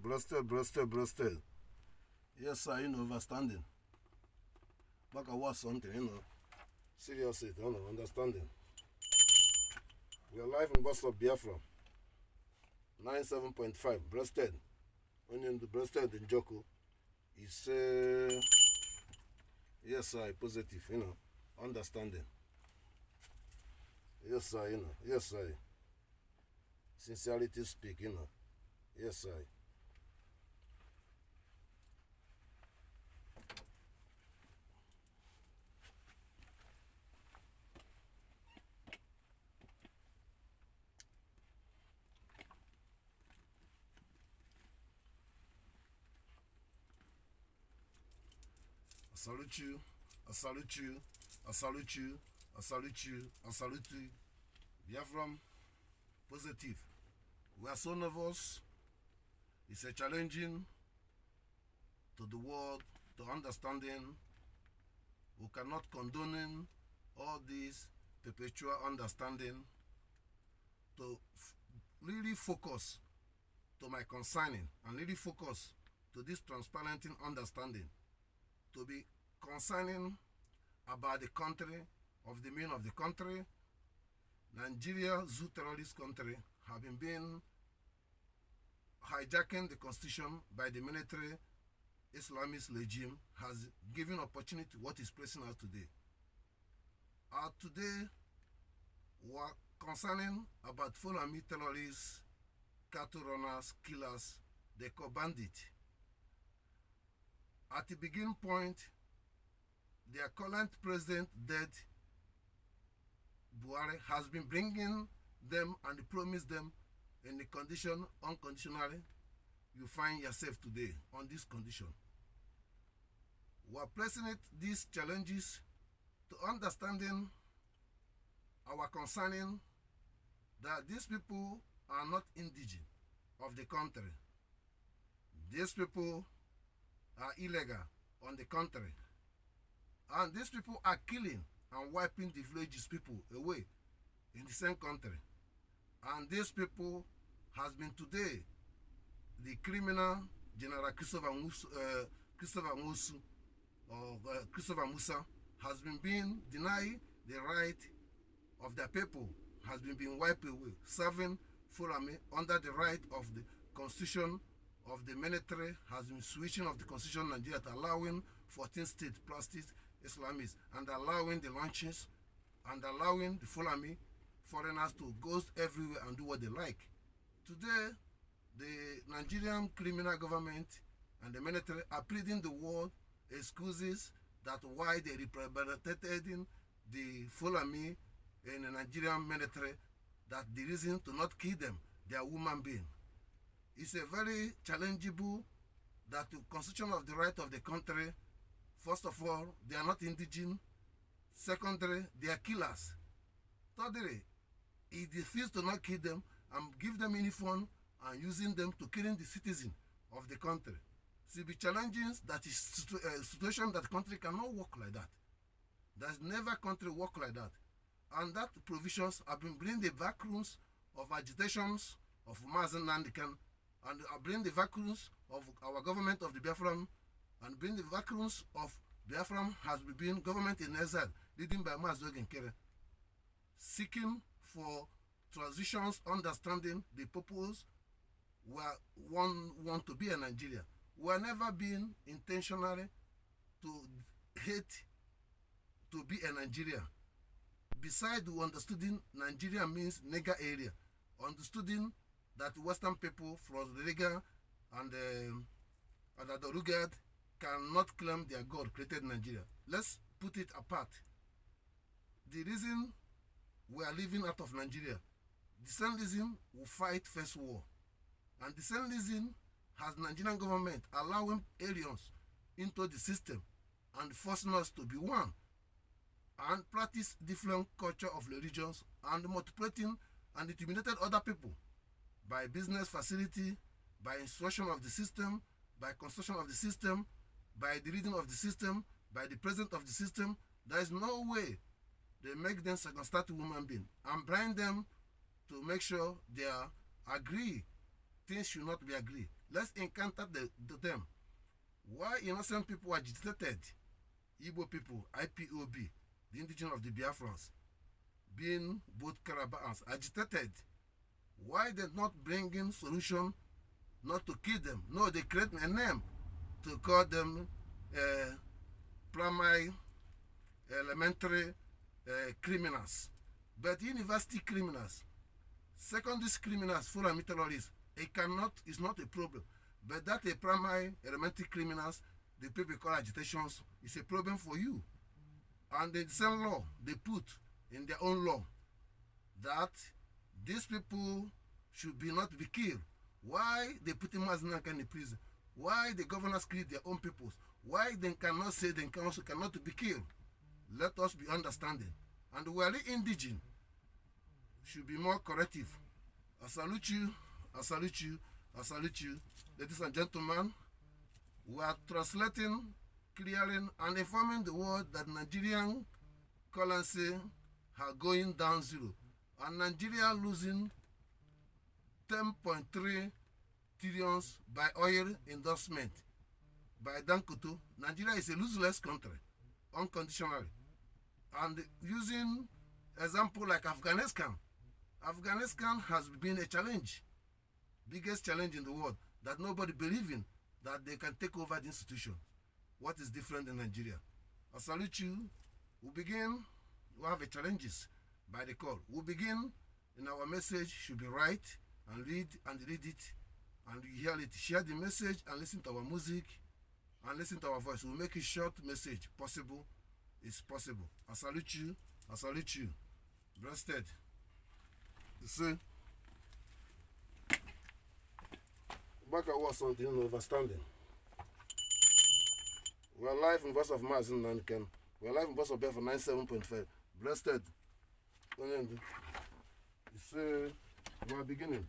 Breasted. Yes, sir, understanding. Back at what something, Seriously, understanding. We are live in bus of Biafra. 97.5, breasted. When in the breasted in Joko, is yes, sir, positive, understanding. Yes, sir, yes, sir. Sincerity speak, Yes, sir. I salute you. I salute you. I salute you. I salute you. I salute you. Biafra, positive. We are so nervous. It's a challenging to the world, to understanding. We cannot condone all this perpetual understanding to really focus to my concerning and really focus to this transparent understanding to be concerning about the country of the meaning of the country. Nigeria, zoo terrorist country, have been hijacking the constitution by the military Islamist regime, has given opportunity what is pressing us today. Today, we are concerning about Fulani terrorists, cattle runners, killers, they call bandits. At the beginning point, their current president, dead Buhari, has been bringing them and promised them in the condition unconditionally. You find yourself today on this condition. We are pressing it these challenges to understanding our concerning that these people are not indigenous of the country. These people are illegal on the country. And these people are killing and wiping the villages people away in the same country. And these people has been today the criminal General Christopher Musa has been being denied the right of their people, has been being wiped away, serving Fulani under the right of the constitution of the military, has been switching of the constitution of Nigeria to allowing 14 states plus Islamists and allowing the launches and allowing the Fulani foreigners to go everywhere and do what they like. Today, the Nigerian criminal government and the military are pleading the world excuses that why they represented the Fulani in the Nigerian military, that the reason to not kill them, they are human beings. It's a very challengeable that the constitution of the right of the country, first of all, they are not indigenous. Secondly, they are killers. Thirdly, it refuses to not kill them and give them uniform and using them to killing the citizen of the country. So it be challenging that is a situation that country cannot work like that. There's never country work like that. And that provisions have been bringing the vacuums of agitations of Mazi Nnamdi Kanu and bring the vacuums of our government of the Biafra and bring the vacuums of Biafra has been government in exile, leading by Mazi Nnamdi, seeking for transitions, understanding the purpose where one want to be a Nigeria. We have never been intentionally to hate to be a Nigeria. Besides, we understanding Nigeria means nigger area, understanding that Western people from the nigger and the rugged cannot claim their God created Nigeria. Let's put it apart. The reason we are living out of Nigeria, the same reason we fight first war. And the same reason has Nigerian government allowing aliens into the system and forcing us to be one and practice different culture of religions and multiplicating and intimidated other people by business facility, by instruction of the system, by construction of the system, by the reading of the system, by the president of the system. There is no way they make them circumstantial human being and blind them to make sure they are agree. Things should not be agreed. Let's encounter them. Why innocent people agitated? Igbo people, IPOB, the indigenous of the Biafrans, being both Carabas, agitated. Why they not bringing solution not to kill them? No, they create a name to call them primary, elementary criminals. But university criminals, secondary criminals, full of terrorists, it's not a problem. But that a primary, elementary criminals, the people call agitations, is a problem for you. And the same law they put in their own law that these people should not be killed. Why they put him as Nankan in prison? Why the governors kill their own peoples? Why they cannot say they cannot be killed? Let us be understanding. And we are indigenous should be more corrective. I salute you, I salute you, I salute you. Ladies and gentlemen, we are translating, clearing, and informing the world that Nigerian currency are going down zero. And Nigeria losing 10.3 trillions by oil endorsement by Dankoto. Nigeria is a loseless country, unconditionally. And using example like Afghanistan, Afghanistan has been a challenge, biggest challenge in the world, that nobody believes in, that they can take over the institution. What is different in Nigeria? I salute you. We have a challenges by the call. We begin, and our message should be right, and read it, and you hear it. Share the message and listen to our music, and listen to our voice. We'll make a short message possible. It's possible. I salute you. I salute you. Breasted. You see, back at what something understanding. We are live in voice of Mazi Nnamdi Kanu. We are live in voice of Biafra 97.5. Breasted. You see, we are beginning.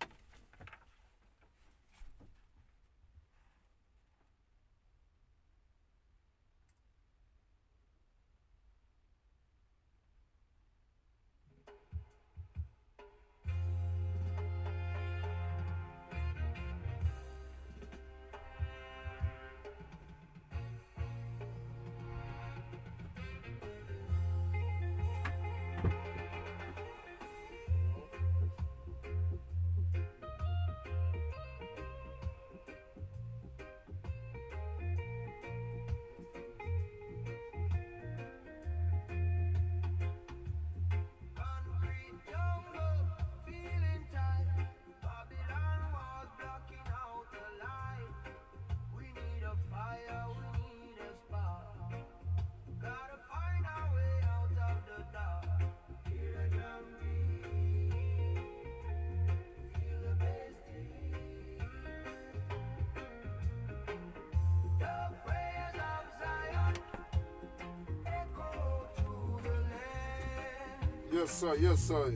Yes, sir. Yes, sir.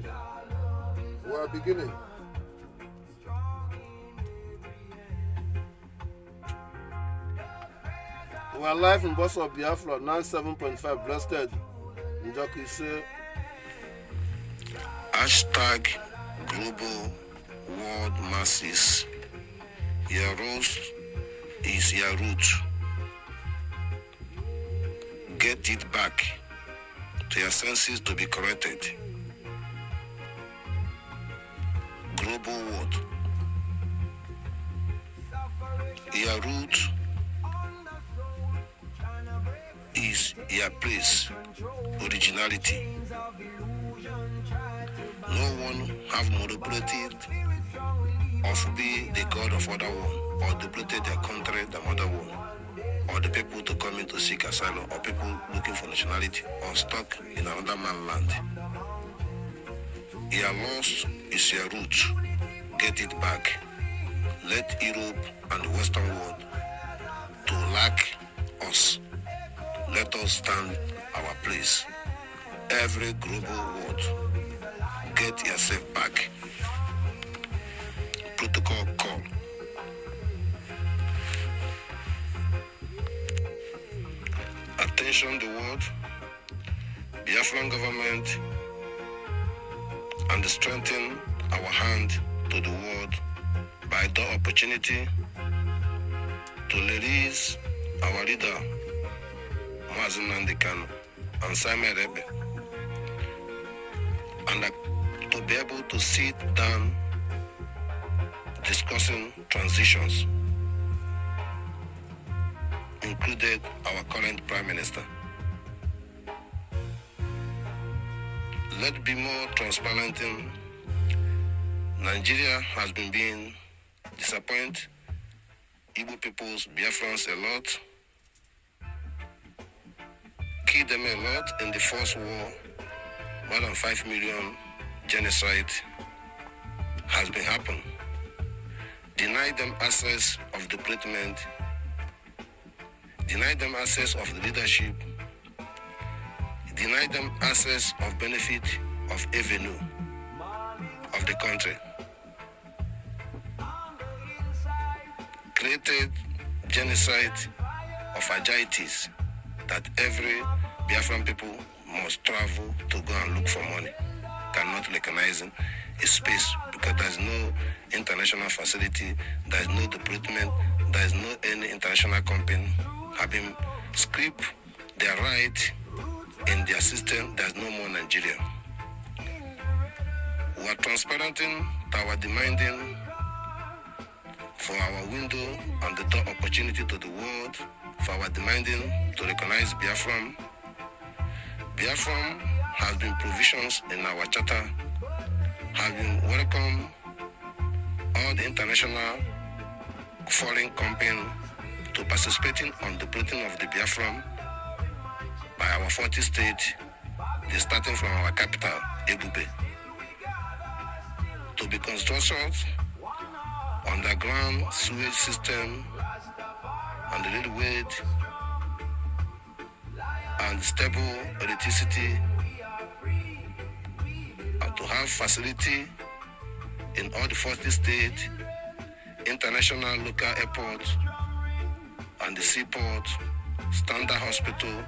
We are beginning. We are live in Boss of Biafra 97.5. Breasted. Njoku say Hashtag global world masses. Your roast is your root. Get it back to your senses to be corrected. Global world. Your root is your place, originality. No one have manipulated or be the god of other one, or depleted their country, the mother one, or the people to come in to seek asylum, or people looking for nationality, or stuck in another man's land. Your loss is your root. Get it back. Let Europe and the Western world to lack us. Let us stand our place. Every global world, get yourself back. Protocol call. Attention the world, Biafran government, and strengthen our hand to the world by the opportunity to release our leader, Mazi Nnamdi Kanu, and Simon Rebe, and to be able to sit down discussing transitions, included our current Prime Minister. Let's be more transparent. Nigeria has been being disappointed Igbo peoples, Biafrans a lot, killed them a lot in the First War. More than 5 million genocide has been happening. Denied them access of development, denied them access of the leadership, denied them access of benefit of avenue of the country, created genocide of agities that every Biafran people must travel to go and look for money, cannot recognize a space because there's no international facility, there's no development, there's no any international company having script their right in their system. There's no more Nigeria. We are transparenting our demanding for our window and the door opportunity to the world, for our demanding to recognize Biafran. Biafran has been provisions in our charter, have been welcome all the international foreign company to participating on the building of the Biafran by our 40 states, starting from our capital, Ebube, to be constructed underground sewage system and the railway and stable electricity, and to have facility in all the 40 states, international local airports and the seaport, standard hospital,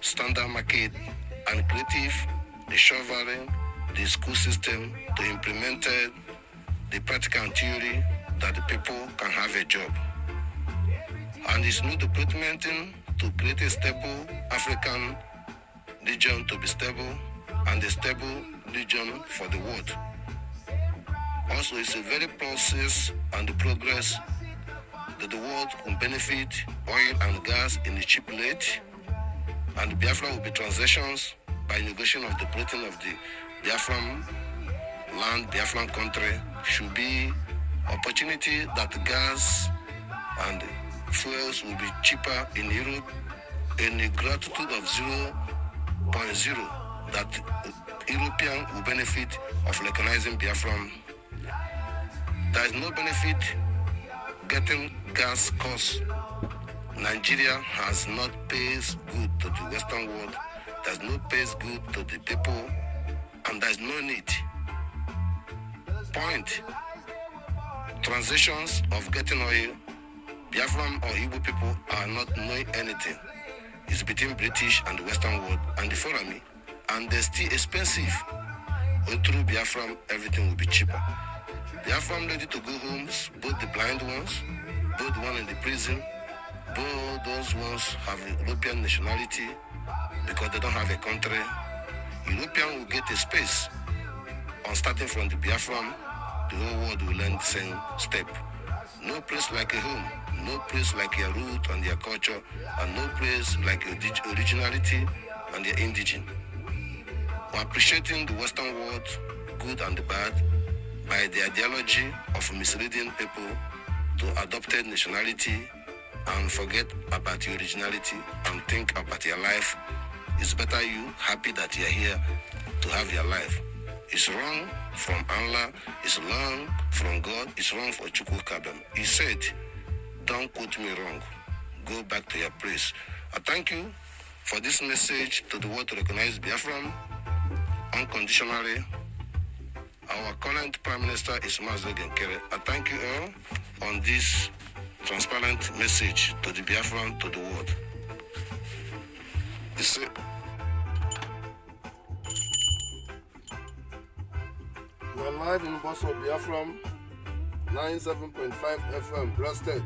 standard market, and creative the shoveling the school system to implement the practical and theory that the people can have a job. And it's new development to create a stable African region to be stable and a stable region for the world. Also, it's a very process and the progress that the world will benefit oil and gas in the cheap rate, and Biafra will be transactions by negotiation of the plating of the Biafran land, Biafran country, should be opportunity that gas and fuels will be cheaper in Europe in a gratitude of 0.0 that European will benefit of recognizing Biafran. There is no benefit getting gas costs. Nigeria has not paid good to the Western world. There's no pays good to the people, and there's no need. Point. Transactions of getting oil, Biafran or Igbo people are not knowing anything. It's between British and the Western world and the foreign, and they're still expensive. But through Biafran, everything will be cheaper. Biafran ready to go homes, both the blind ones, both the one in the prison, both those ones have European nationality because they don't have a country. European will get a space. On starting from the Biafran, the whole world will learn the same step. No place like a home, no place like your root and your culture, and no place like your originality and your indigenous. We're appreciating the Western world, good and the bad, by the ideology of misleading people to adopted nationality and forget about your originality and think about your life. It's better you happy that you're here to have your life. It's wrong from Allah, it's wrong from God, it's wrong for Chukwu Kabem. He said, don't quote me wrong. Go back to your place. I thank you for this message to the world to recognize Biafran unconditionally. Our current Prime Minister is Mazi Nnamdi Kanu. I thank you all on this transparent message to the Biafran, to the world. We're live in Bosso Biafran, 97.5 FM, Blasted.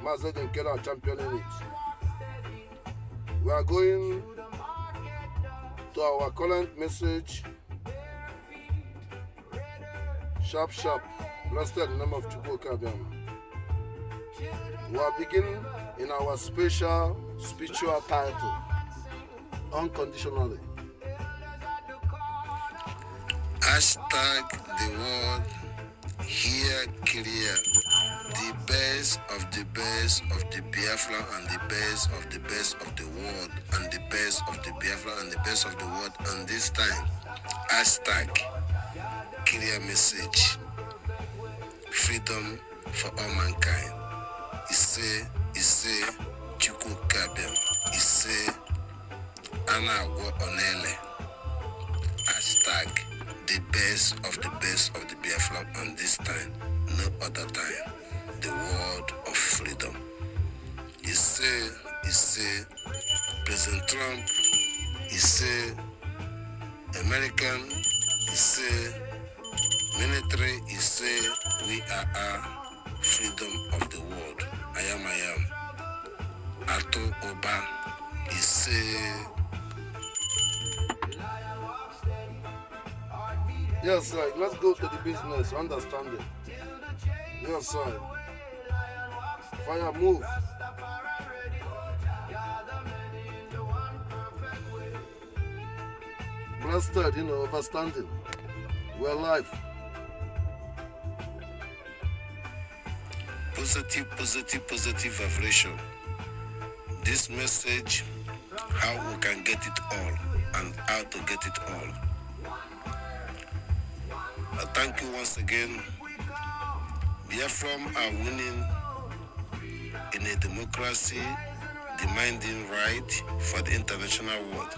Mazi Nnamdi Kanu are championing it. We are going to our current message. Sharp, sharp. Blessed in the name of Chukwu. We are beginning in our special spiritual title, Unconditionally. Hashtag the word here clear. The best of the best of the Biafra and the best of the best of the world and the best of the Biafra and the best of the world. And this time, hashtag clear message. Freedom for all mankind. Ise Chukwu Kabiam. Ise Ana Agwo Onele. Hashtag the best of the Biafra, and this time, no other time, the word of freedom. He say, President Trump, he say, American, he say, military, he say, we are freedom of the world. I am. Ato Oba, he say, yes, sir. Let's go to the business. Understanding. Yes, sir. Fire move. Blessed, overstanding. We're live. Positive vibration. This message, how we can get it all and how to get it all. I thank you once again. Biafra are winning in a democracy, demanding right for the international world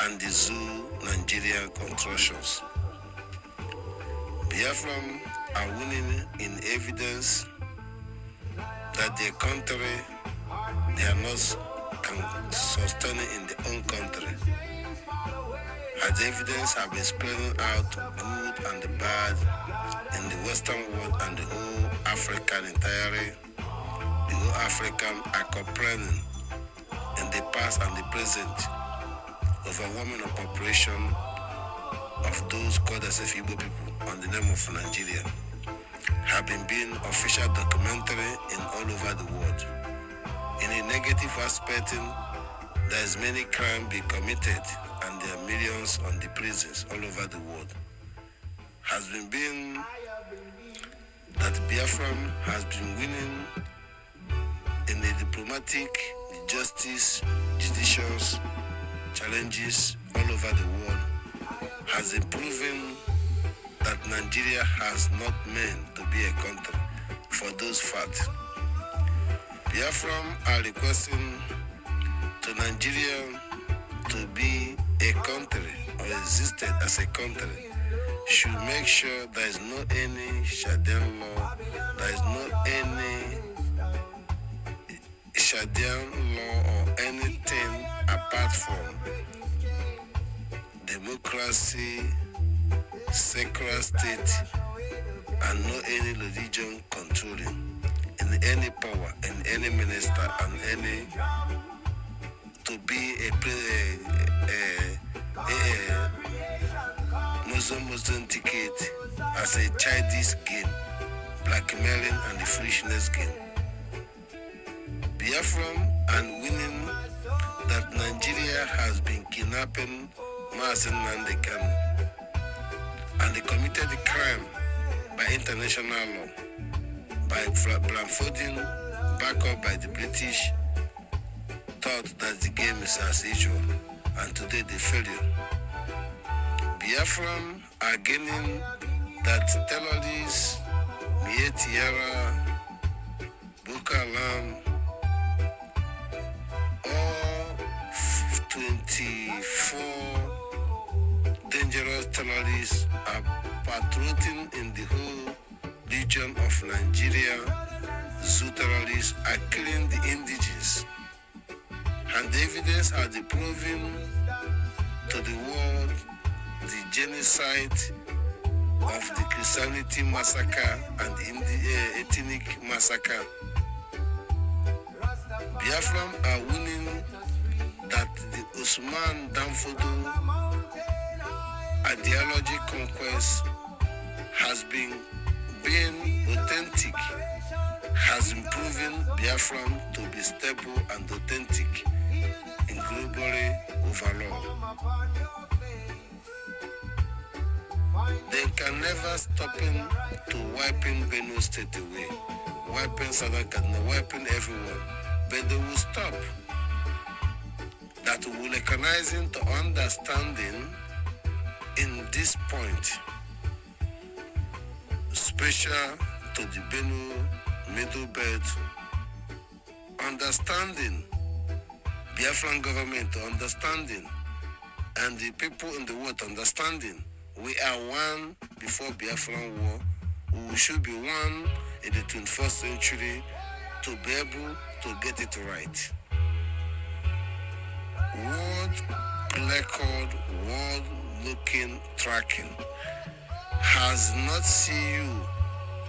and the zoo Nigerian constructions. Biafra are winning in evidence that their country, they are not can sustain it in their own country. As evidence have been spreading out good and the bad in the Western world and the whole African entirely, the whole African are complaining in the past and the present overwhelming of population of those called as Igbo people on the name of Nigeria have been being official documentary in all over the world. In a negative aspect, there is many crime being committed and there are millions on the prisons all over the world. Has been being that Biafra has been winning in the diplomatic, the justice, judicial challenges all over the world, has been proven that Nigeria has not meant to be a country for those facts. Biafra are requesting to Nigeria to be a country or existed as a country should make sure there is no any Shadian law, there is no any Shadian law or anything apart from democracy, secular state, and no any religion controlling in any power, in any minister, and any to be a Muslim ticket as a childish game, blackmailing and the foolishness game. Biafra and winning that Nigeria has been kidnapping Mazi Nnamdi Kanu and they committed the crime by international law, by blindfolding back up by the British, thought that the game is as usual, and today they failure. Biafra are gaining that terrorists, Mietiara, Boko Haram, all 24 dangerous terrorists are patrolling in the whole region of Nigeria. Zoo terrorists are killing the indigenous. And the evidence has been proven to the world the genocide of the Christianity massacre and the ethnic massacre Biafran are winning that the Usman Danfodo ideology conquest has been authentic, has proven Biafran to be stable and authentic in globally overall. They can never stop him to wiping Benue State away, wiping Southern Kaduna, wiping everyone. But they will stop. That will recognize him to understanding in this point, special to the Benue Middle Belt, understanding Biafran government understanding, and the people in the world understanding. We are one before Biafran war. We should be one in the 21st century to be able to get it right. World record, world looking, tracking has not seen you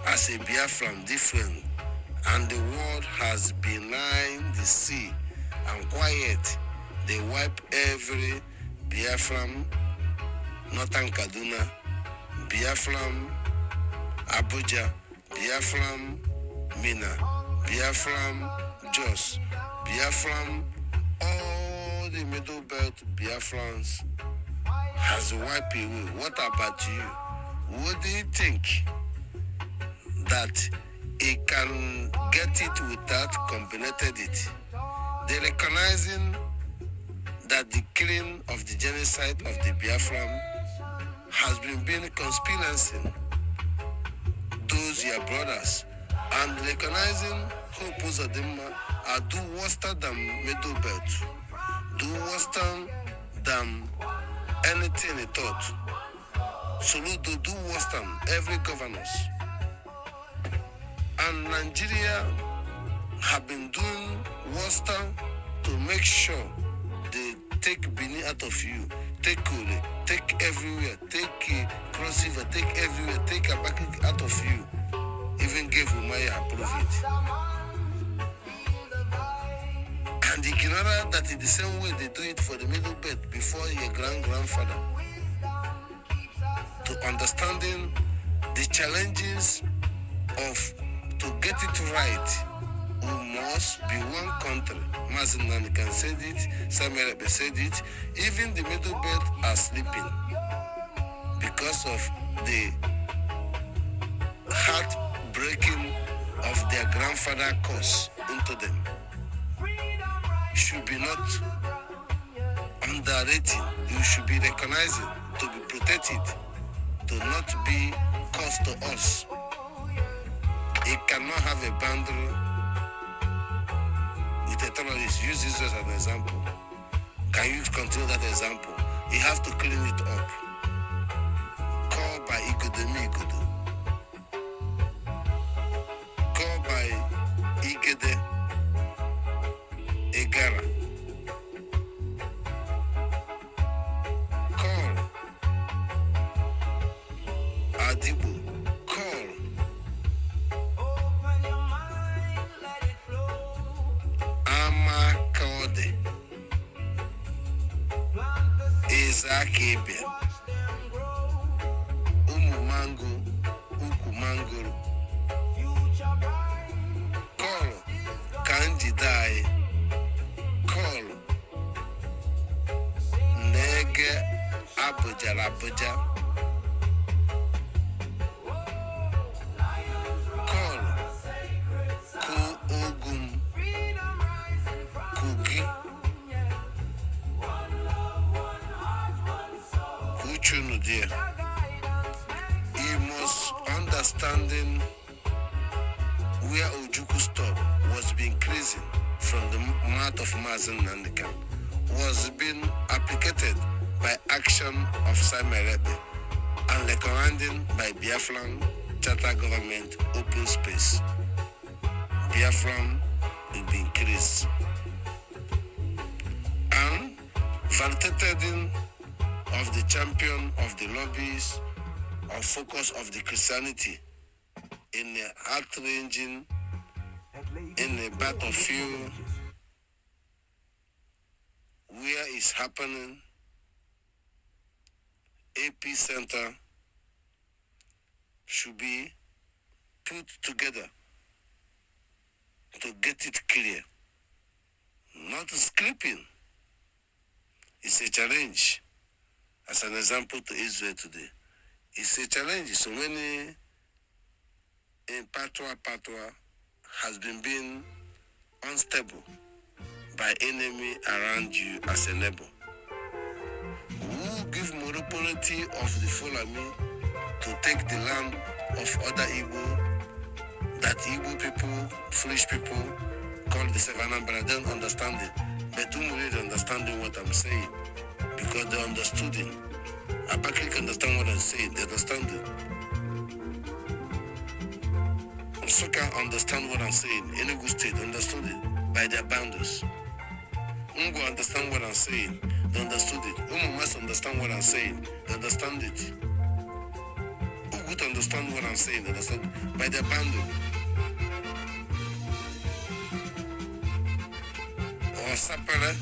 as a Biafran different, and the world has been lying the sea and quiet. They wipe every Biafran, Northern Kaduna, Biafran, Abuja, Biafran, Mina, Biafran, Jos, Biafran, all the Middle Belt Biafrans has wiped away. What about you? What do you think? That it can get it without combinated it? They recognizing that the killing of the genocide of the Biafran has been conspiracy. Those your brothers, and recognizing who pose them are do worse than Middle Belt, do worse than anything they thought. So they do worse than every governors. And Nigeria have been doing worse to make sure they take Benin out of you, take Kole, take everywhere, take Cross River, take everywhere, take Abakik out of you. Even gave Umaya approve it. And ignore that in the same way they do it for the Middle Belt before your grandfather. To understanding the challenges of to get it right, we must be one country. Mazi Nnamdi Kanu said it, Samuel Ebe said it. Even the Middle Belt are sleeping because of the heartbreaking of their grandfather curse into them. Should be not underrated. You should be recognizing to be protected, to not be cost to us. It cannot have a boundary with a terrorist. Use this as an example. Can you continue that example? You have to clean it up. Call by Igodemi Igodo. Call by Igede Egara. Call Adibo. Call Amakode. Isaac Ebia. Umu Mango. Uku Mangoro. Call Kanji Dai. Call Nege Abuja. Call Ku Ogum Kugi Uchunu dear. You must understanding where Ojuku stop was being increasing from the mouth of Mazi Nnamdi Kanu was being applicated by action of Samuel Ebe and recommended by Biafran charter government open space. Biafran will be increased and validated of the champion of the lobbies or focus of the Christianity in the heart-ranging, in the battlefield where it's happening, epicenter, should be put together to get it clear. Not scraping. It's a challenge. As an example to Israel today, it's a challenge. So many in Patwa has been being unstable by enemy around you as a neighbor. Who give monopoly of the Fulani to take the land of other Igbo, that Igbo people, foolish people, call the Anambra, don't understand it. But who really understanding what I'm saying? Because they understood it. Abakik understand what I'm saying, they understand it. Soka understand what I'm saying. Enugu State understood it by their boundaries. Ungo understand what I'm saying, they understood it. Must understand what I'm saying, they understand it. Ugut understand what I'm saying, they understand it by their boundary. Or Sapere,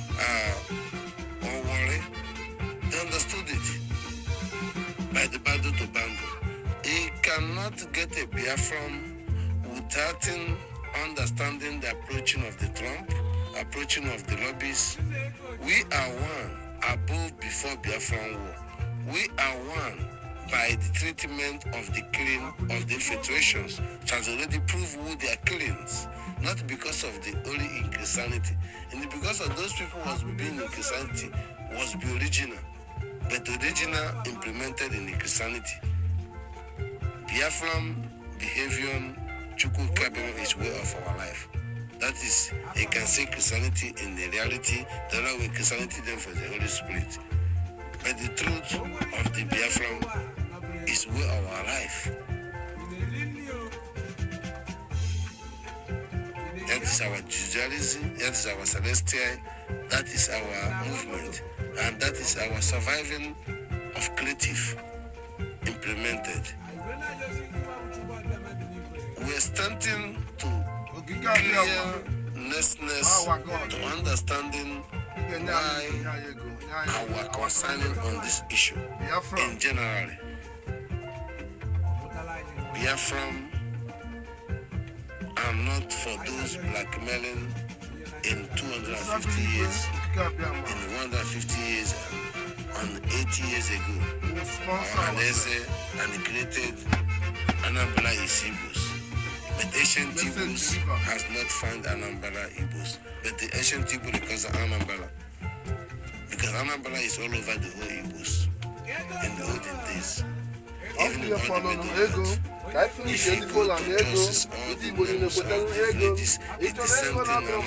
or Wale, they understood it by the boundary to boundary. He cannot get a Biafran without understanding the approaching of the Trump, approaching of the lobbies. We are one above before Biafran war. We are one by the treatment of the killing of the infiltrations, which has already proved who they are killings. Not because of the only in Christianity. And because of those people who was being in Christianity was the original. But the original implemented in the Christianity. Biafran behavior Chukwu Kabema is way of our life. That is, you can see Christianity in the reality, the other way Christianity then for the Holy Spirit. But the truth of the Biafran is way of our life. That is our Judaism, that is our celestial, that is our movement, and that is our surviving of creative implemented. We are starting to clearness to understanding why our concerning on this issue in general. Biafran are not for those blackmailing in 250 years, in 150 years, and 80 years ago. And created Anambra is Igbos. But ancient Igbos has not found Anambra Igbos. But the ancient Igbo because of Anambra. Because Anambra is all over the whole Igbos in the olden days. Even in the middle earth. If you go to justice all the members of the villages, it is something Anambra,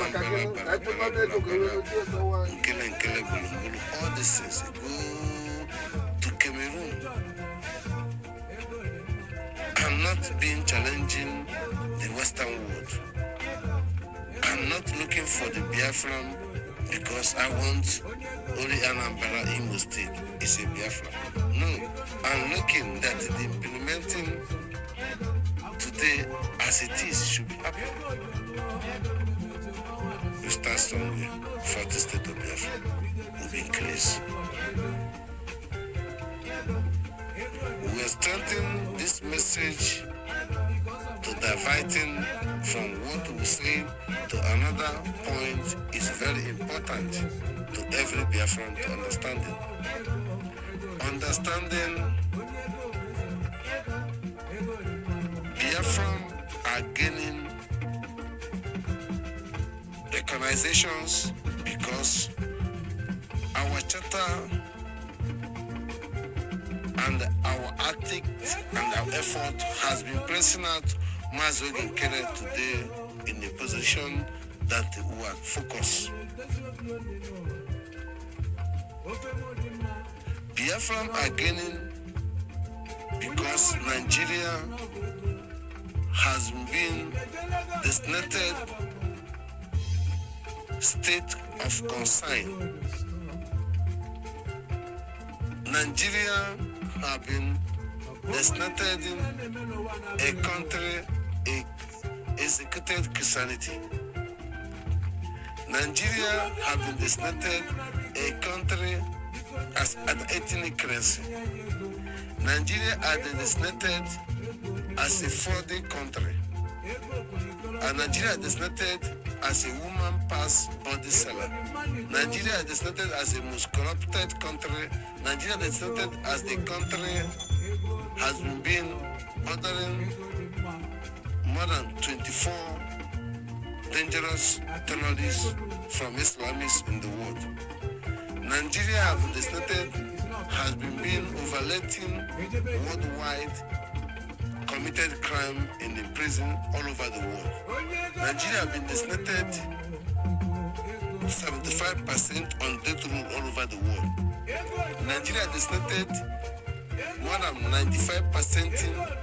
all these things go to Cameroon. I'm not being challenging the Western world. I'm not looking for the Biafran because I want only Anambra Imo State is a Biafra. No, I'm looking that the implementing today as it is should be happening. We start somewhere for the state of Biafra will be increased. We are starting this message to diverting from what we say to another point is very important to every Biafran to understanding. Understanding Biafran are gaining recognizations because our charter and our ethics and our effort has been pressing out Mazi Nnamdi Kanu today in a position that we are focused. Biafran are gaining because Nigeria has been designated state of concern. Nigeria have been designated a country executed Christianity. Nigeria has been designated a country as an ethnic currency. Nigeria has been designated as a frauding country. And Nigeria is designated as a woman pass body seller. Nigeria is designated as the most corrupted country. Nigeria is designated as the country has been ordering more than 24 dangerous terrorists from Islamists in the world. Nigeria has been overletting worldwide committed crime in the prison all over the world. Nigeria has been designated 75% on death row all over the world. Nigeria has designated more than 95%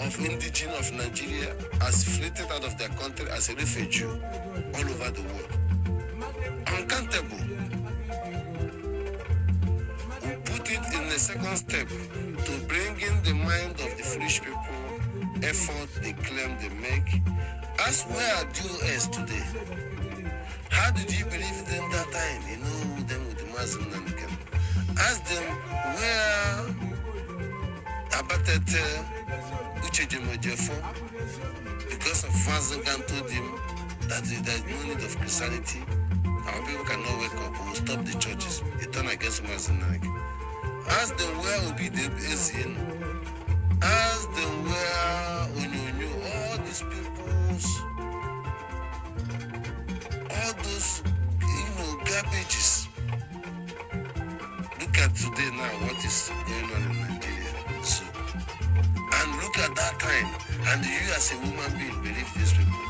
of indigenous of Nigeria as fleeted out of their country as a refugee all over the world. Uncountable. We put it in the second step to bring in the mind of the foolish people, effort they claim they make. Ask where are US today? How did you believe them that time? You know them with the Mazi Nnamdi Kanu. Ask them where abated because of Mazi Nnamdi told him that there is no need of Christianity. Our people cannot wake up. We will stop the churches. They turn against Mazi Nnamdi. Ask them where will be the Asian. Ask them where Onyonyo, all these peoples, all those garbages. Look at today now what is going on in Nigeria. So, and look at that time, and you as a woman being believe these people.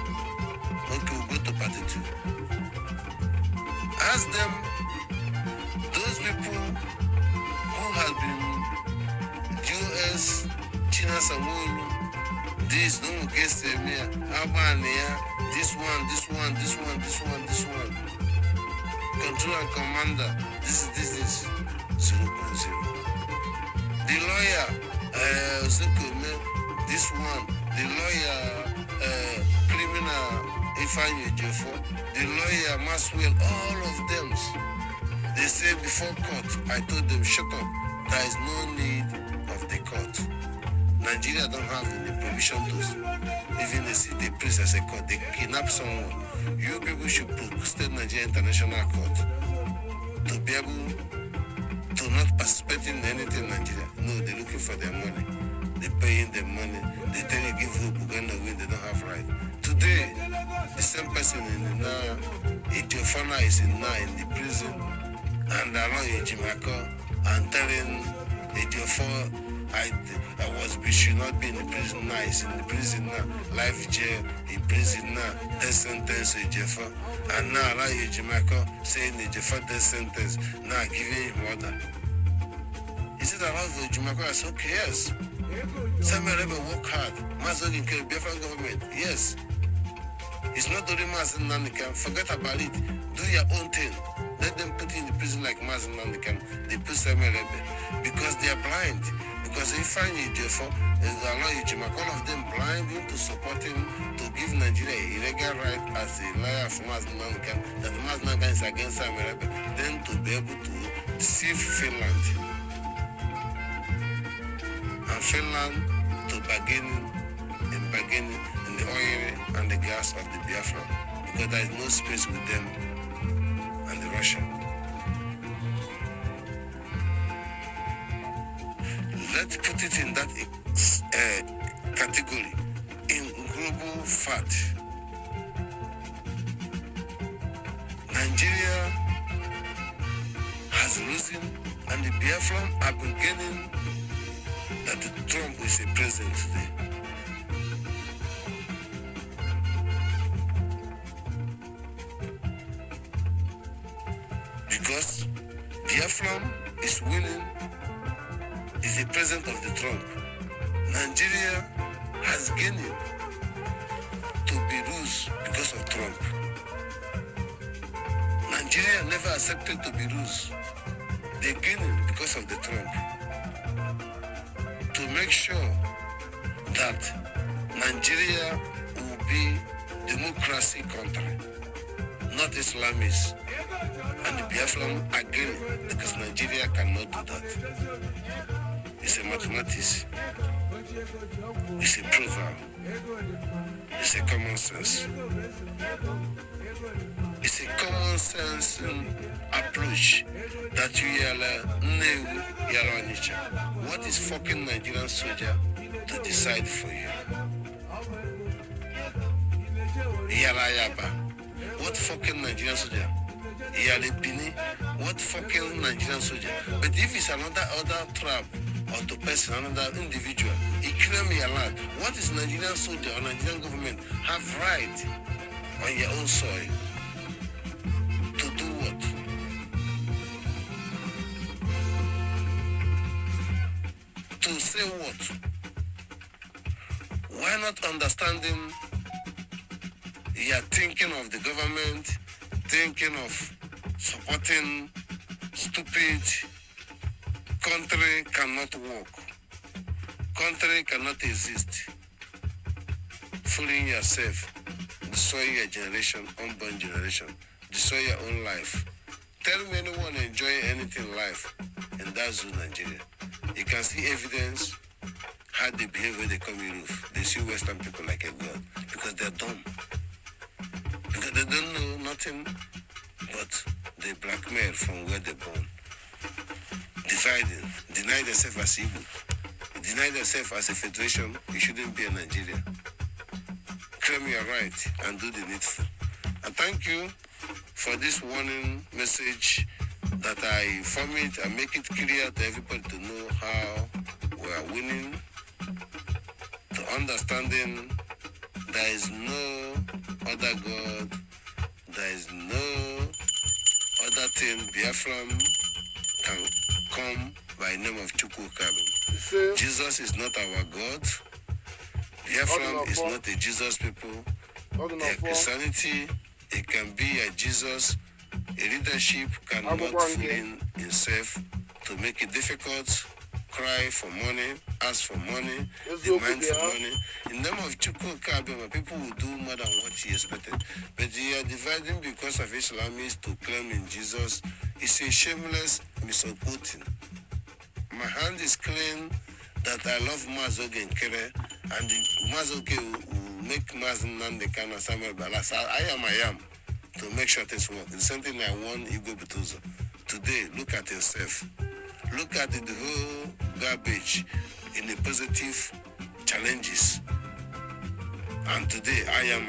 Okay, we'll go to party 2. Ask them, those people who have been US, China, Samulu, this, no against them here, Albania, this one, control and commander, this, 0.0. The lawyer, Zukume, this one, the lawyer, criminal, Ifeanyi Ejiofor, the lawyer, Maswell, all of them, they say before court, I told them, shut up, there is no need of the court. Nigeria don't have any provision to, even they see the priest as a court, they kidnap someone. You people should state Nigeria International Court to be able to not participate in anything in Nigeria. No, they're looking for their money. They're paying their money. They tell you give hope, we're gonna win, they don't have right. Today, the same person in the Ejiofor is in the prison, and along Ejimako, and telling Ejiofor, we should not be in the prison now. He's in the prison now. Life jail, in prison now. Death sentence to Ejiofor. And now allow Ejimako saying Ejiofor death sentence. Now giving him order. Is it allowed for Ejimako? I said, okay, yes. Samuel Rebbe work hard. Mazi Nnamdi Kanu, Biafra government. Yes. It's not only Mazi Nnamdi Kanu. Forget about it. Do your own thing. Let them put in the prison like Mazi Nnamdi Kanu. They put Samuel Rebbe. Because they are blind. Because if I need Ejiofor, allow Ejimako, all of them blind into supporting to give Nigeria a illegal right as a liar of Mazi Nnamdi Kanu, that Mazi Nnamdi Kanu is against Samuel Rebbe, then to be able to deceive Finland. And Finland to bargain in the oil and the gas of the Biafra, because there is no space with them and the Russian. Let's put it in that category, in global fact. Nigeria has risen and the Biafran have been gaining that Trump is a president today. Because Biafran is winning, is the president of the Trump. Nigeria has gained to be loose because of Trump. Nigeria never accepted to be loose. They gained because of the Trump. To make sure that Nigeria will be democracy country, not Islamists. And the Biafran agree because Nigeria cannot do that. It's a mathematics. It's a proverb. It's a common sense. It's a common sense approach that you yell. What is fucking Nigerian soldier to decide for you? What fucking Nigerian soldier? What fucking Nigerian soldier? But if it's other tribe or to person, another individual, he claim your land. What is Nigerian soldier or Nigerian government have right on your own soil? To do what? To say what? Why not understanding you are thinking of the government, thinking of supporting stupid country cannot work. Country cannot exist. Fooling yourself, destroy your generation, unborn generation, destroy your own life. Tell me anyone enjoy anything in life, and that's Nigeria. You can see evidence how they behave when they come in roof. They see Western people like a god because they're dumb. Because they don't know nothing but they blackmail from where they're born. Dividing, deny themselves as Igbo, deny themselves as a federation. You shouldn't be a Nigeria. Claim your right and do the needful. And thank you for this warning message that I inform it and make it clear to everybody to know how we are winning, to understanding there is no other God, there is no other thing Biafra can come by the name of Chukwu Kabim. Jesus is not our God. Biafra is not a Jesus people. A Christianity, it can be a Jesus. A leadership cannot fill in himself to make it difficult, cry for money, ask for money, demand for money. In the name of Chukwu Kabim, people will do more than what he expected. But you are dividing because of Islamists to claim in Jesus. It's a shameless misquoting. My hand is clean that I love Mazi Nnamdi Kanu, and Mazi will make Mazi Nnamdi Kanu and Samuel Balas. I am to make sure things work. The same thing I want Igbo Butuzo. Today, look at yourself. Look at the whole garbage in the positive challenges. And today, I am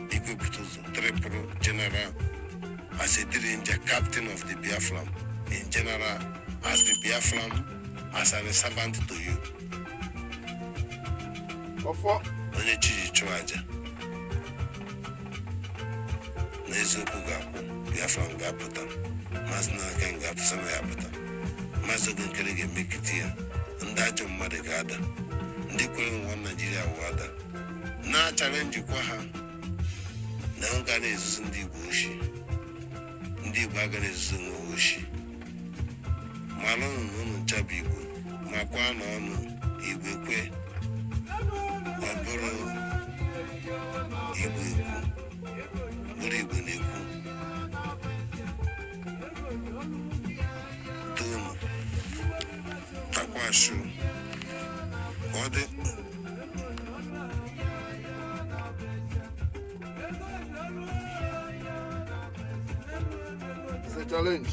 Igbo Butuzo, Triple General, as a Ranger Captain of the Biafra, in general, as the Biafra, as a servant to you. Onye chiji chụọ aja n'eziokwu ga-akwụ Biafra ga-apụta, Mazi Nnamdi Kanu ga-apụta na ya apụta, Mazi Nnamdi ga-emekiti ya, ndị ajọ mmadụ ga-ada, ndị kwere nwa Nigeria wụ ada, na-achalenjikwa ha na ọ ga na-ezuzu ndị Igbo oshi, ndị Igbo aga na-ezuzu nwe oshi, malụ unu nchabụ Igbo, makwa na ọnụ Igbo ekwe ọ bụrụ Igbo ekwu, bụrụ Igbo na-ekwu. Toonu takwa asụ ọ dị. It's a challenge.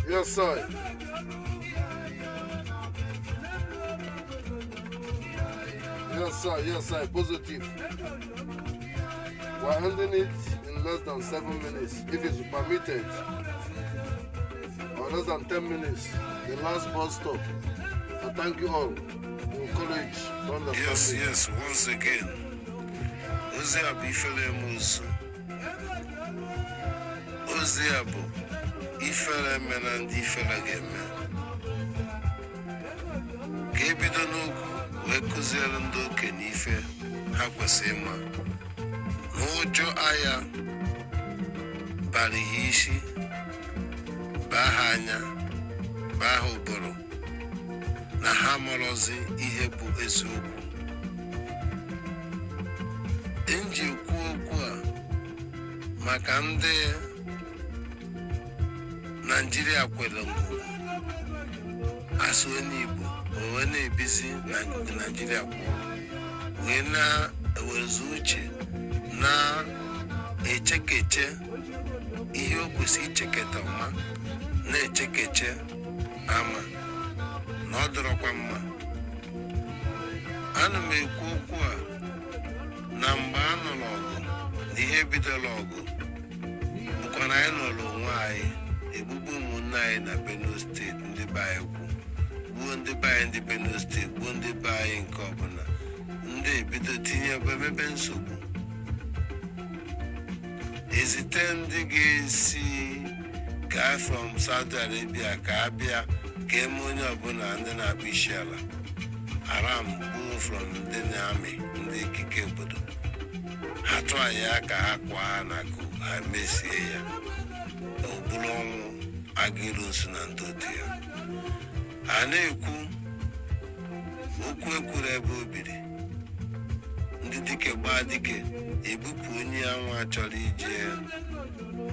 Yes, sir. Yes, sir. Positive. We're handling it in less than 7 minutes, if it's permitted, or less than 10 minutes. The last bus stop. I thank you all. Encourage. Yes. Once again, Oziabu ifele muzu. Oziabu ifele mena ndi ifele geme. Ka ebido n'okwu wee kụziere ndị okenye ife ha kwesịrị ịma. N'ụjọ agha bara ihe isi, baa ha anya, baa ha ụbụrụ. na ha marọzi ihe bụ eziokwu. Enji ekwu okwu a maka ndị Nigeria kwere ngwugwu asụ onye Igbo wee na-ebizi na ngwugwu Nigeria kwụọ wee na-ewezu uche na-echekeche ihe o kwesị icheketa ọma na-echekeche ama na ọ dọrọkwa mma. Ana m ekwu okwu a na mgbe a nọrọ ọgụ na ihe bidola ọgụ bụkwa na anyị nọrọ onwe anyị egbugbu ụmụnne anyị na Benue steeti, ndị be anyị kwu gbuo ndị be anyị ndị Benue steeti, gbuo ndị be anyị nke ọbụla, ndị ebido tinye emebe nsogbu, ezite ndị ga-esi gaa from Saudi Arabia ka abịa ka eme onye ọbụla ndị na-akpụ isi ala haram gbuo from ndị na-amị ndị ikike obodo, ha tụọ ya ka ha kwa ha na akụ ha mesie ya o bụrụ ọnwụ agịrụ nso na ndị otu ya. A na-ekwu okwu ekwuru ebe o biri, ndị dike gbaa dike ebupụ onye anwa chọrọ ije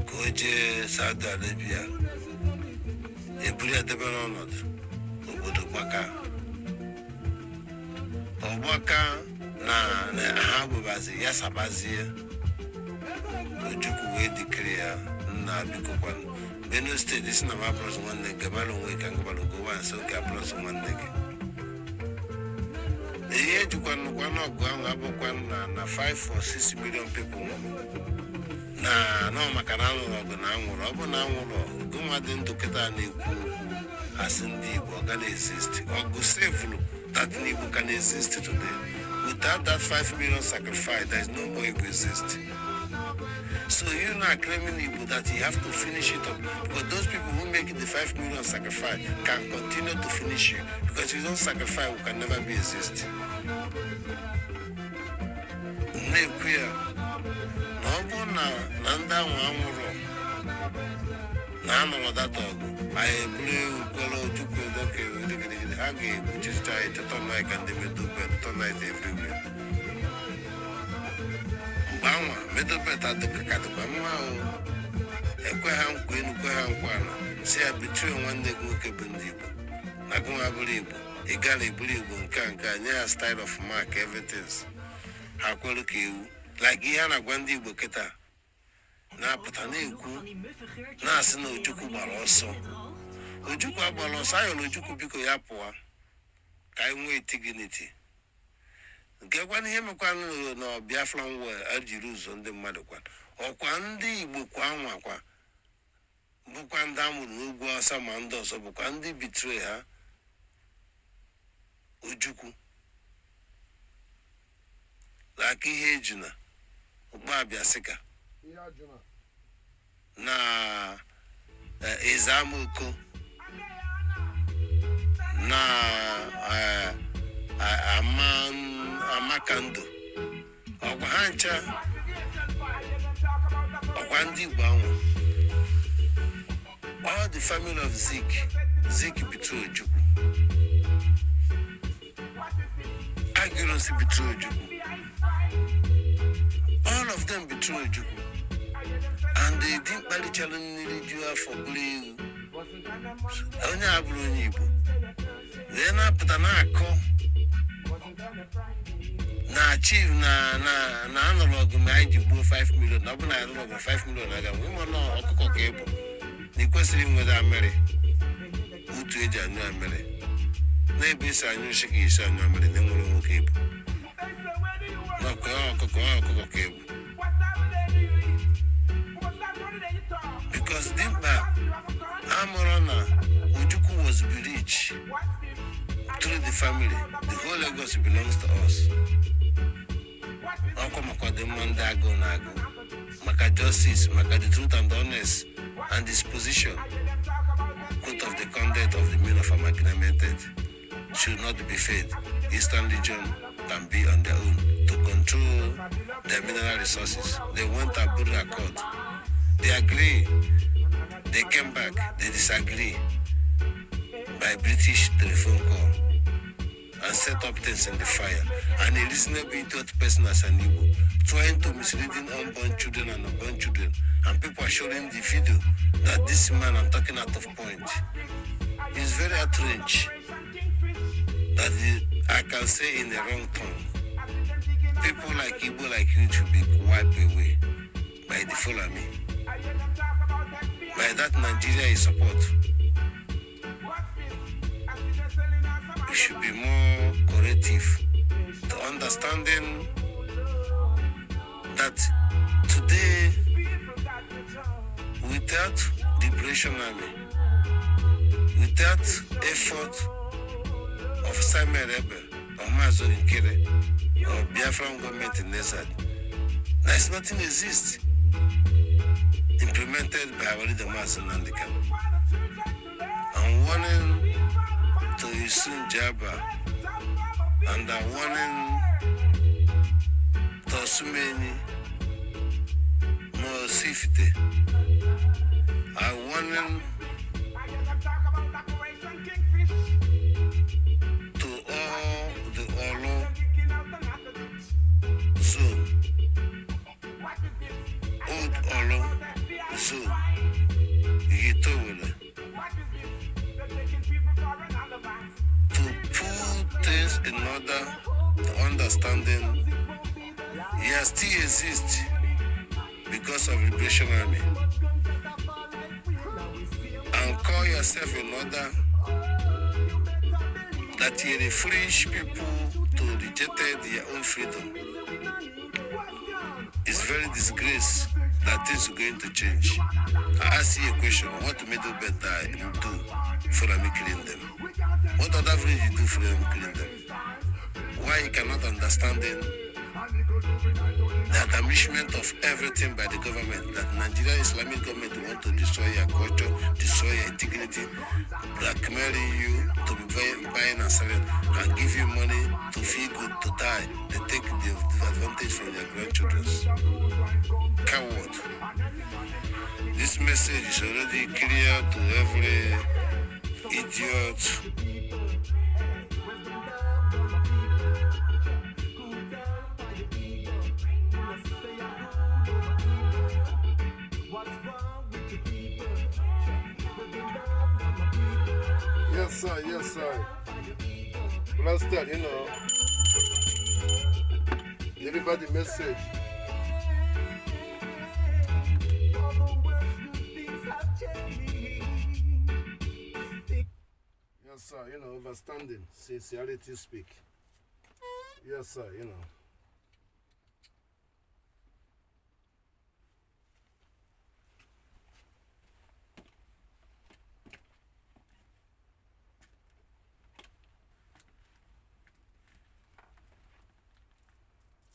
ka o jee Saudi Arabia, eburu ya debe n'ọnọdụ obodo gbaka ọgbaka na ha bụbazi ya sabazie. Ojukwu wee dikiri ya nna bikokwanụ Benue steeti si na mabụrụzi nwanne gị gabara onwe ka ngabara ogowa nso ka abụrụzi nwanne gị. Ihe ejikwanụkwa n'ọgụ ahụ abụkwa na 5 or 6 million people na nọ maka na anwụrụ ọgụ na anwụrụ. Ọ bụ na anwụrụ gụnwa dị ndụ kịta na-ekwu okwu asị ndị Igbo ga na-exist. Ọgụ sevulu that Igbo can exist today. Without that 5 million sacrifice, there is no more Igbo exist. So you're not claiming Igbo that you have to finish it up, because those people who make the 5 million sacrifice can continue to finish you, because if you don't sacrifice, we can never be exist. Nekwia, no bona nanda wamuro, nano that I blue color to the Hagi, which is tied to Tonike and the Medupe, Tonite everywhere. Bama, Medopet at the Kakatama, Equaham Queen, Quaham Quana, say I betray one day go Kebendibo. Naguma Belibo, Egali Belibo, Kanka, near style of mark, everything. How could you like Iana Gwandi Buketa? Na Pataneku, Nasino Juku Baloso. Ujuku Balosayo, Ujuku Biko Yapua, Kaimwe Tiginity. Get one him no Biafra were Algirus on the Madokwan, or Quandi Bukwan, Bukwan Damu, Nugua, Samandos, or Bukandi betray her Ujuku. Like he Juna, Babia Sika. Na Ezamuko na Amakando Okwancha Okwandi Bawo. All the family of Zik betrayed Juku. Agilonsi betrayed Juku. All of them betrayed Juku. And they didn't really challenge you for blue. Only Abru. Then I put an arco. Na achieve na analog mind you 5 million. Now, when I analog 5 million, I got women no Okoko cable. The question with Ameri. Who to age and Ameri? Maybe I knew she is an Ameri, then we'll cable. No, Okoko cable. Because Dimba Amorana Ujuku was rich through the family. The whole Lagos belongs to us. Mandago Nago, Maka justice, Maka the truth and honest, and disposition, quote of the conduct of the men of amalgamated should not be fed. Eastern Legion can be on their own to control their mineral resources. They went to Abu Accord. They agree. They came back. They disagree by British telephone call. and set up things in the fire. And a reasonable idiot person as an Igbo, trying to misleading unborn children and unborn children. And people are showing the video that this man, I'm talking out of point, is very outraged that I can say in the wrong tongue. People like Igbo, like you, should be wiped away by the Fulani, by that Nigeria is support. We should be more corrective to understanding that today, without liberation army, without effort of Samuel Rebel or Mazi Nnamdi Kanu or Biafran government in Nezad, there's nothing exists implemented by our leader Mazi Nnamdi Kanu. I'm warning to Yusun Jaba and I'm warning to Sumeni Mo Sifite. I'm warning to all the Olo zone, old Olo zone, Yitowele, to put things in order to understanding yes still exists because of Liberation Army. And call yourself in order that you refresh people to reject their own freedom. It's very disgrace that things are going to change. I ask you a question, what Middle Belt do for them killing them? What other village you do for them killing them? Why you cannot understand them? The admonishment of everything by the government, that Nigeria Islamic government want to destroy your culture, destroy your dignity, blackmailing you to be buying and selling, and give you money to feel good, to die. They take the advantage from your grandchildren. Coward. This message is already clear to every idiot. Yes, sir. Last time, deliver the message. Yes, sir, overstanding, sincerity speak. Yes, sir,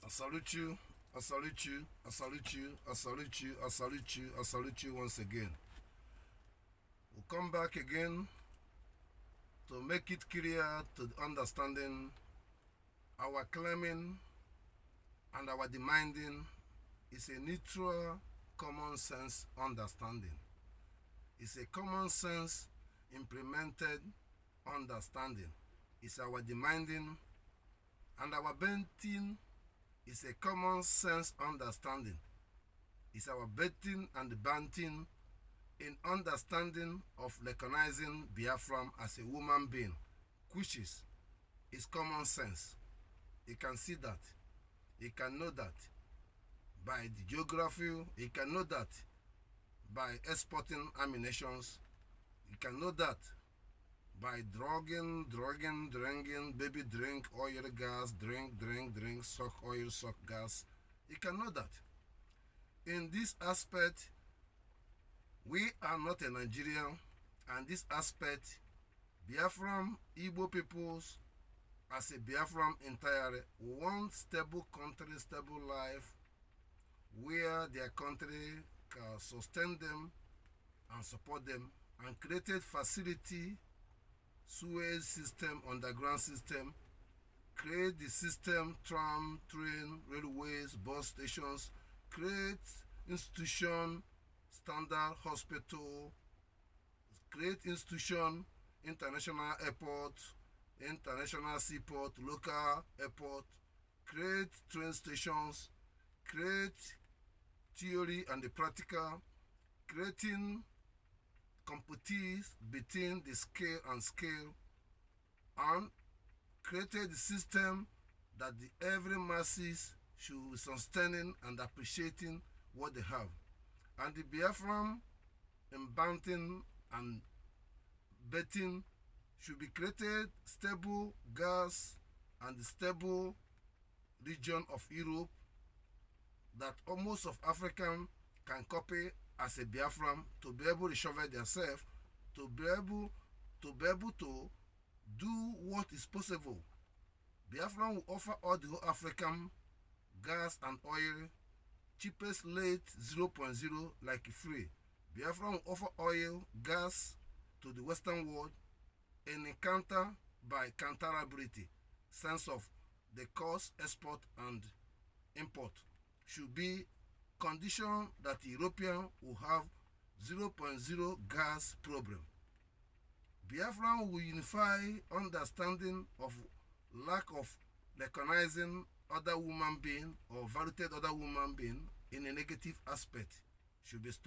I salute you, I salute you, I salute you, I salute you, I salute you, I salute you once again. We'll come back again to make it clear to understanding our claiming and our demanding is a neutral, common sense understanding. It's a common sense implemented understanding. It's our demanding and our betting is a common sense understanding. It's our betting and banting in understanding of recognizing Biafra as a human being, which is common sense. You can see that. You can know that by the geography. You can know that by exporting ammunitions. You can know that by drugging, baby drink, oil, gas, drink, suck oil, suck gas. You can know that. In this aspect, we are not a Nigerian, and this aspect, Biafran, Igbo peoples, as a Biafran entirely, want stable country, stable life, where their country can sustain them and support them, and created facility, sewage system, underground system, create the system, tram, train, railways, bus stations, create institution, standard hospital, create institution, international airport, international seaport, local airport, create train stations, create theory and the practical, creating competition between the scale and scale, and created the system that the every masses should be sustaining and appreciating what they have. And the Biafran embanking and betting should be created stable gas and the stable region of Europe that almost of African can copy as a Biafran to be able to shovel themselves, to be able to do what is possible. Biafran will offer all the whole African gas and oil, cheapest rate 0.0 like free. Biafran will offer oil, gas to the Western world in a counter by counterability, sense of the cost, export and import should be condition that European will have 0.0 gas problem. Biafran will unify understanding of lack of recognizing other human being or valued other human being in a negative aspect should be